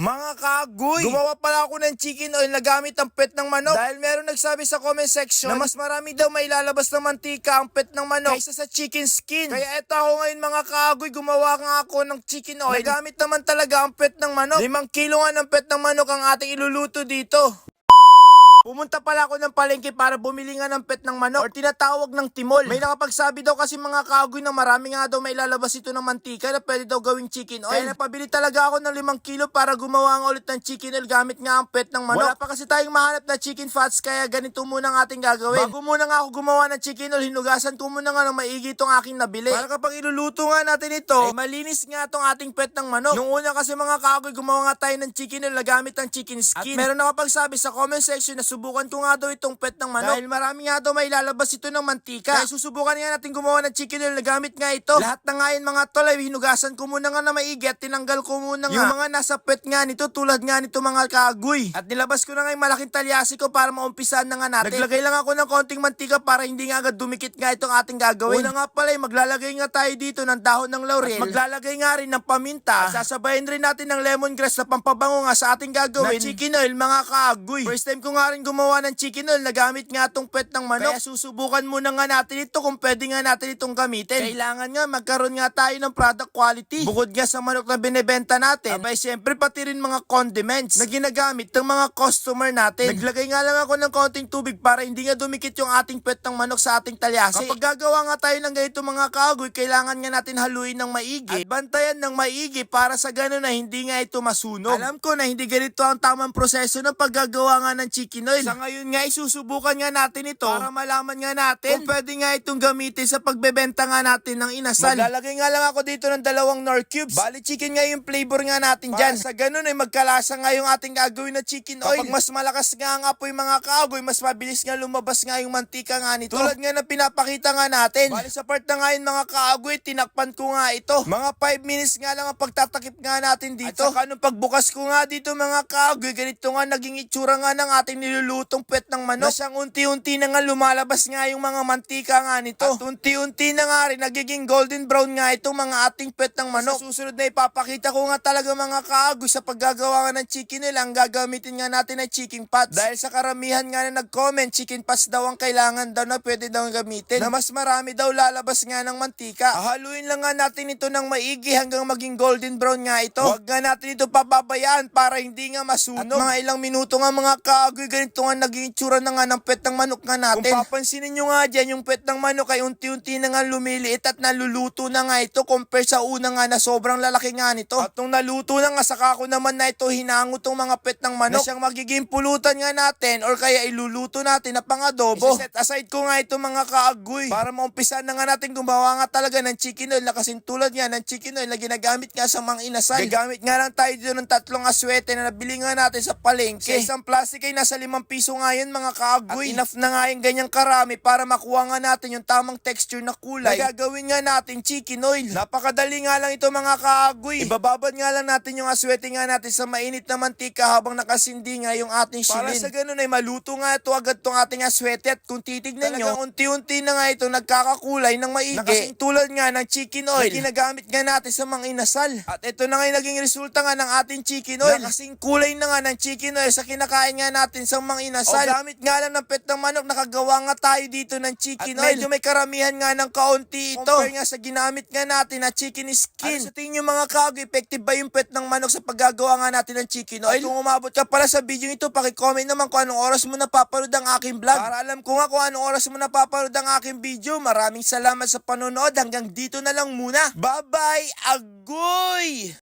Mga kagoy, gumawa pala ako ng chicken oil na gamit ang pet ng manok. Dahil meron nagsabi sa comment section na mas marami daw may lalabas ng mantika ang pet ng manok kaysa sa chicken skin. Kaya eto ako ngayon mga kagoy, gumawa nga ako ng chicken oil na gamit naman talaga ang pet ng manok. 5 kilo nga ng pet ng manok ang ating iluluto dito. Pumunta pala ako ng palengke para bumili nga ng pet ng manok or tinatawag ng timol. May nakapagsabi daw kasi mga kagoy na marami nga daw may lalabas ito ng mantika na pwede daw gawing chicken oil. Kaya napabili talaga ako ng 5 kilo para gumawa nga ulit ng chicken oil gamit nga ang pet ng manok. Wala pa kasi tayong mahanap na chicken fats kaya ganito muna ang ating gagawin. Bago muna nga ako gumawa ng chicken oil, hinugasan ko muna nga ng maigi itong aking nabili. Para kapag iluluto nga natin ito, ay malinis nga itong ating pet ng manok. Nung una kasi mga kagoy, gumawa nga tayo ng chicken oil na gamit ang chicken skin. At meron nakapagsabi sa comment section na subukan ko nga daw itong pet ng manok. Dahil marami nga daw may lalabas ito ng mantika. Kaya susubukan nga natin gumawa ng chicken oil na gamit nga ito. Lahat na nga yun mga tol ay hinugasan ko muna nga na maigi at tinanggal ko muna nga yung mga nasa pet nga nito tulad nga nito mga kagoy. At nilabas ko na nga yung malaking talyasi ko para maumpisahan na nga natin. Naglagay lang ako ng konting mantika para hindi nga agad dumikit nga itong ating gagawin. Una nga pala maglalagay nga tayo dito ng dahon ng laurel. At maglalagay nga rin ng paminta. At sasabayin rin natin ng lemongrass na pampabango nga sa ating gagawin na chicken oil mga kagoy. First time ko nga rin gumawa ng chicken oil na gamit nga itong pet ng manok. Kaya susubukan muna nga natin ito kung pwede nga natin itong gamitin. Kailangan nga magkaroon nga tayo ng product quality. Bukod nga sa manok na binebenta natin, abay syempre pati rin mga condiments na ginagamit ng mga customer natin. Naglagay nga lang ako ng konting tubig para hindi nga dumikit yung ating pet ng manok sa ating talyasi. Kapag gagawa nga tayo ng ganito mga kagoy, kailangan nga natin haluin ng maigi at bantayan ng maigi para sa gano'n na hindi nga ito masunog. Alam ko na hindi ganito ang tamang proseso ng paggagawa nga ng chicken oil. Sa ngayon nga susubukan nga natin ito para malaman nga natin kung pwede nga itong gamitin sa pagbebenta nga natin ng inasal. Maglalagay nga lang ako dito ng 2 Knorr cubes. Bali chicken nga yung flavor nga natin dyan. Sa ganun ay magkalasa nga yung ating gagawin na chicken oil. Kapag mas malakas nga ang apoy mga kagoy, mas mabilis nga lumabas nga yung mantika nga nito. Tulad nga na pinapakita nga natin. Bali sa part na nga yun mga kagoy, tinakpan ko nga ito. Mga 5 minutes nga lang ang pagtatakip nga natin dito. At saka nung pagbukas ko nga dito mga kagoy, ganito nga naging itsura nga ng ating nilulutong pet ng manok. Na siyang unti-unti na nga lumalabas nga yung mga mantika nga nito. At unti-unti na nga rin nagiging golden brown nga itong mga ating pet ng manok. Sa susunod na ipapakita ko nga talaga mga kagoy sa paggagawa nga ng chicken oil, ang gagamitin nga natin ay chicken pots. Dahil sa karamihan nga na nag-comment, chicken pots daw ang kailangan daw na pwede daw gamitin. Na mas marami daw lalabas nga ng mantika. Haluin lang nga natin ito ng maigi hanggang maging golden brown nga ito. Huwag nga natin ito pababayaan para hindi nga masunog. At mga ilang minuto nga mga kagoy, ganito nga naging itsura na nga ng pet ng manok nga natin. Kung papansinin nyo nga dyan, yung pet ng manok ay unti-unti na nga lumiliit at naluluto na nga ito compare sa una nga na sobrang lalaki nga nito. At nung naluto na nga, saka ko naman na ito hinango tong mga pet ng manok na siyang magiging pulutan nga natin or kaya iluluto natin na pang-adobo. Set aside ko nga ito mga kaagoy para maumpisan na nga natin gumawa nga talaga ng chicken oil na kasing tulad nga ng chicken oil na ginagamit nga sa mga inasal. Gagamit nga lang tayo dito ng 3 aswete na nabili nga natin sa palengke. Sa isang plastic ay nasa 5 piso nga yun mga kaagoy. At enough na nga yung ganyang karami para makuha nga natin yung tamang texture na kulay na gagawin nga natin chicken oil. Napakadali nga lang ito mga kaagoy. Ibababad nga lang natin yung aswete nga natin sa mainit na mantika habang nakasindi nga yung ating shilin. Para sa ganun ay maluto nga ito agad tong ating aswete at kung titignan nyo, unti-unti na nga ito nagkakakulay ng maigi. Nakasing tulad nga ng chicken oil na ginagamit nga natin sa mga inasal. At ito na nga yung naging resulta nga ng ating chicken oil. Nakasing kulay na nga ng chicken oil sa kinakain nga natin sa mga inasal. O gamit nga lang ng pet ng manok, nakagawa nga tayo dito ng chicken oil. At medyo may karamihan nga ng kaunti ito. Compare nga sa ginamit nga natin na chicken skin. Ano sa tingin nyo mga kagoy, effective ba yung pet ng manok sa paggagawa nga natin ng chicken oil? At kung umabot ka pala sa video ito, pakicomment naman kung anong oras mo napapanood ang aking vlog. Para alam ko nga kung anong oras mo napapanood ang aking video. Maraming salamat sa panonood. Hanggang dito na lang muna. Bye-bye! Agoy!